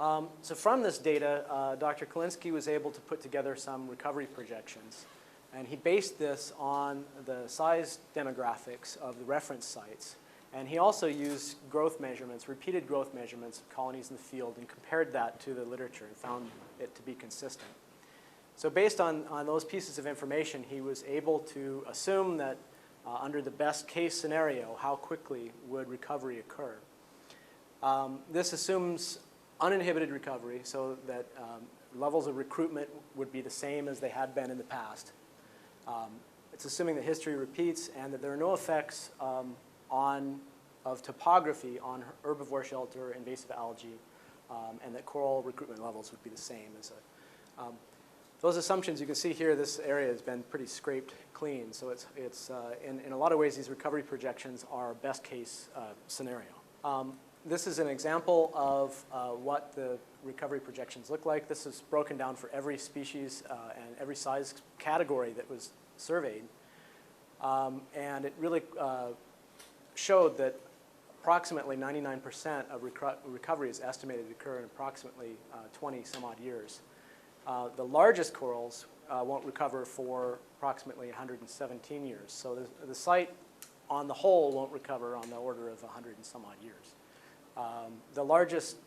So from this data, Dr. Kalinsky was able to put together some recovery projections. And he based this on the size demographics of the reference sites. And he also used growth measurements, repeated growth measurements of colonies in the field, and compared that to the literature and found it to be consistent. So based on those pieces of information, he was able to assume that under the best case scenario, how quickly would recovery occur. This assumes uninhibited recovery, so that levels of recruitment would be the same as they had been in the past. It's assuming that history repeats and that there are no effects of topography on herbivore shelter, invasive algae, and that coral recruitment levels would be the same as those assumptions. You can see here, this area has been pretty scraped clean. So in a lot of ways, these recovery projections are best case scenario. This is an example of what the recovery projections look like. This is broken down for every species and every size category that was surveyed. And it really showed that approximately 99% of recovery is estimated to occur in approximately 20 some odd years. The largest corals won't recover for approximately 117 years. So the site on the whole won't recover on the order of 100 and some odd years. The largest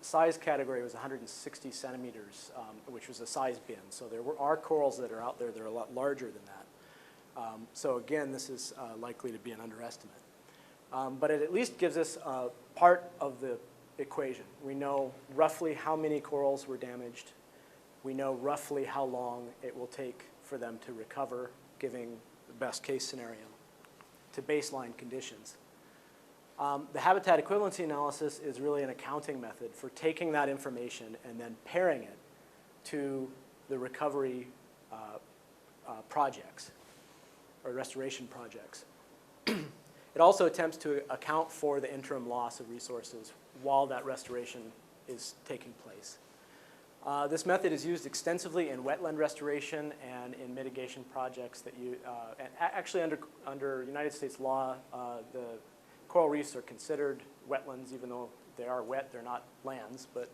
size category was 160 centimeters, which was a size bin. So there are corals that are out there that are a lot larger than that. So again, this is likely to be an underestimate. But it at least gives us part of the equation. We know roughly how many corals were damaged. We know roughly how long it will take for them to recover, giving the best case scenario to baseline conditions. The habitat equivalency analysis is really an accounting method for taking that information and then pairing it to the recovery projects or restoration projects. It also attempts to account for the interim loss of resources while that restoration is taking place. This method is used extensively in wetland restoration and in mitigation projects that and actually under United States law, the coral reefs are considered wetlands, even though they are wet, they're not lands. But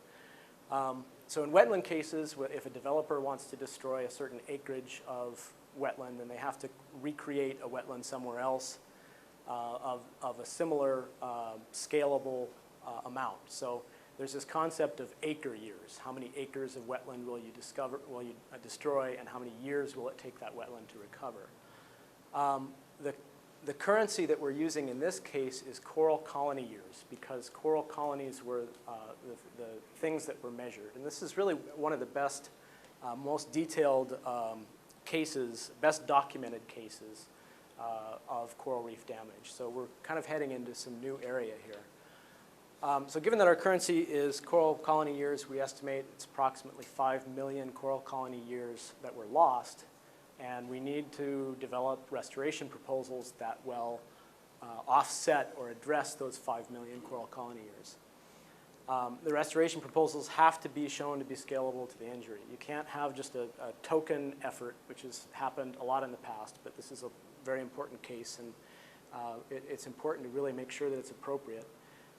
so in wetland cases, if a developer wants to destroy a certain acreage of wetland, then they have to recreate a wetland somewhere else of a similar scalable amount. So there's this concept of acre years. How many acres of wetland will you destroy, and how many years will it take that wetland to recover? The currency that we're using in this case is coral colony years, because coral colonies were the things that were measured. And this is really one of the best, most detailed cases, best documented cases of coral reef damage. So we're kind of heading into some new area here. So given that our currency is coral colony years, we estimate it's approximately 5 million coral colony years that were lost. And we need to develop restoration proposals that will offset or address those 5 million coral colony years. The restoration proposals have to be shown to be scalable to the injury. You can't have just a token effort, which has happened a lot in the past, but this is a very important case, and it's important to really make sure that it's appropriate.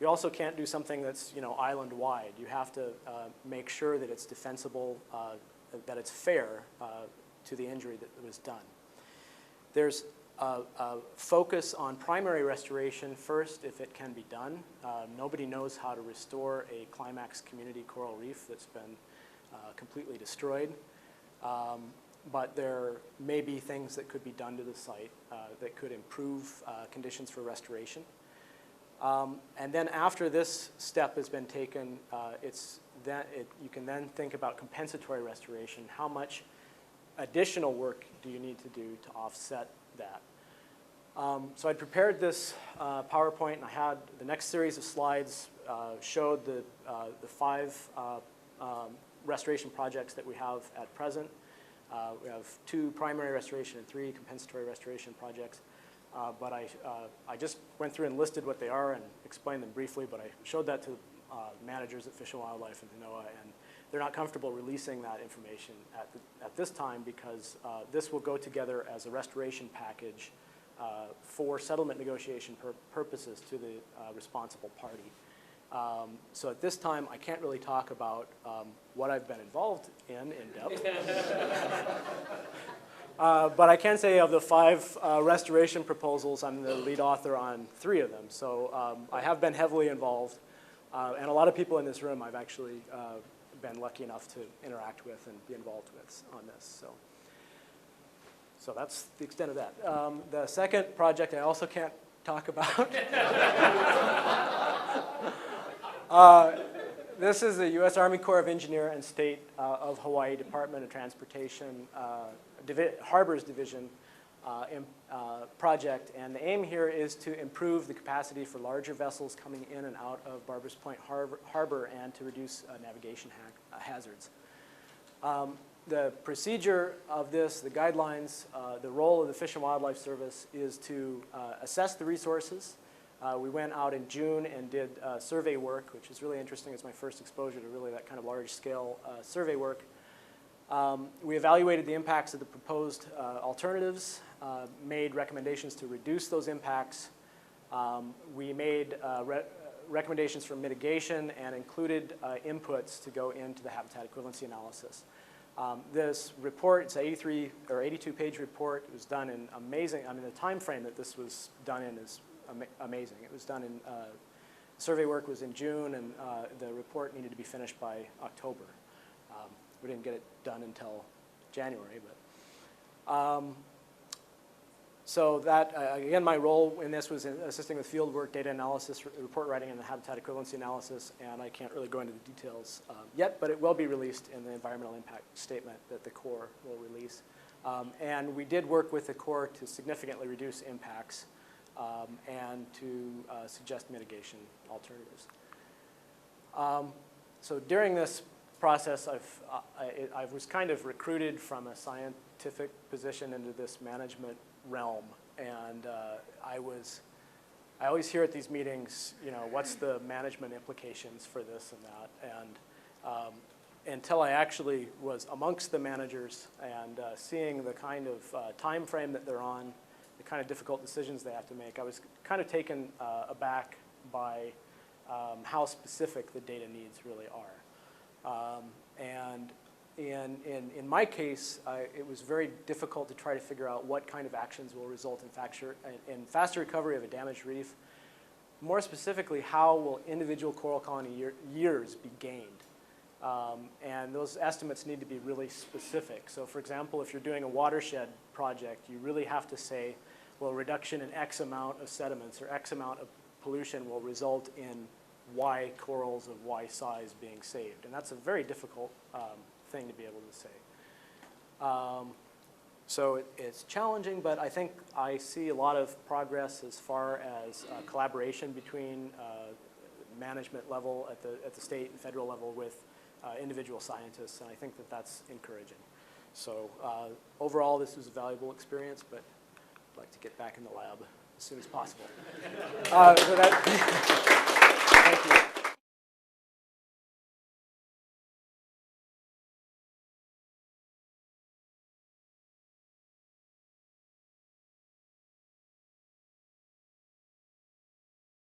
You also can't do something that's island-wide. You have to make sure that it's defensible, that it's fair to the injury that was done. There's a focus on primary restoration first, if it can be done. Nobody knows how to restore a climax community coral reef that's been completely destroyed. But there may be things that could be done to the site that could improve conditions for restoration. And then after this step has been taken, you can then think about compensatory restoration. How much additional work do you need to do to offset that? So I prepared this PowerPoint, and I had the next series of slides showed the 5 restoration projects that we have at present. We have 2 primary restoration and 3 compensatory restoration projects. But I just went through and listed what they are and explained them briefly, but I showed that to managers at Fish and Wildlife and NOAA, and they're not comfortable releasing that information at this time, because this will go together as a restoration package for settlement negotiation purposes to the responsible party. So at this time, I can't really talk about what I've been involved in depth. But I can say of the 5 restoration proposals, I'm the lead author on 3 of them. So I have been heavily involved. And a lot of people in this room I've actually been lucky enough to interact with and be involved with on this. So that's the extent of that. The second project I also can't talk about. This is the U.S. Army Corps of Engineer and State of Hawaii Department of Transportation Harbors Division project. And the aim here is to improve the capacity for larger vessels coming in and out of Barbers Point Harbor and to reduce navigation hazards. The procedure of this, the guidelines, the role of the Fish and Wildlife Service is to assess the resources. We went out in June and did survey work, which is really interesting. It's my first exposure to really that kind of large-scale survey work. We evaluated the impacts of the proposed alternatives, made recommendations to reduce those impacts. We made recommendations for mitigation and included inputs to go into the habitat equivalency analysis. This report, it's an 83 or 82-page report. It was done in amazing, I mean, the time frame that this was done in is amazing. It was done in, survey work was in June, and the report needed to be finished by October. We didn't get it done until January, but so that, again, my role in this was in assisting with field work, data analysis, report writing, and the habitat equivalency analysis, and I can't really go into the details yet, but it will be released in the environmental impact statement that the Corps will release. And we did work with the Corps to significantly reduce impacts and to suggest mitigation alternatives. So during this process, I was kind of recruited from a scientific position into this management realm, and I always hear at these meetings, you know, what's the management implications for this and that, and until I actually was amongst the managers and seeing the kind of time frame that they're on, the kind of difficult decisions they have to make, I was kind of taken aback by how specific the data needs really are. And in my case, it was very difficult to try to figure out what kind of actions will result in faster recovery of a damaged reef. More specifically, how will individual coral colony years be gained? And those estimates need to be really specific. So for example, if you're doing a watershed project, you really have to say, well, reduction in X amount of sediments or X amount of pollution will result in Y corals of Y size being saved. And that's a very difficult thing to be able to say. So it's challenging, but I think I see a lot of progress as far as collaboration between management level at the state and federal level with individual scientists, and I think that that's encouraging. So overall, this was a valuable experience, but I'd like to get back in the lab as soon as possible. Thank you.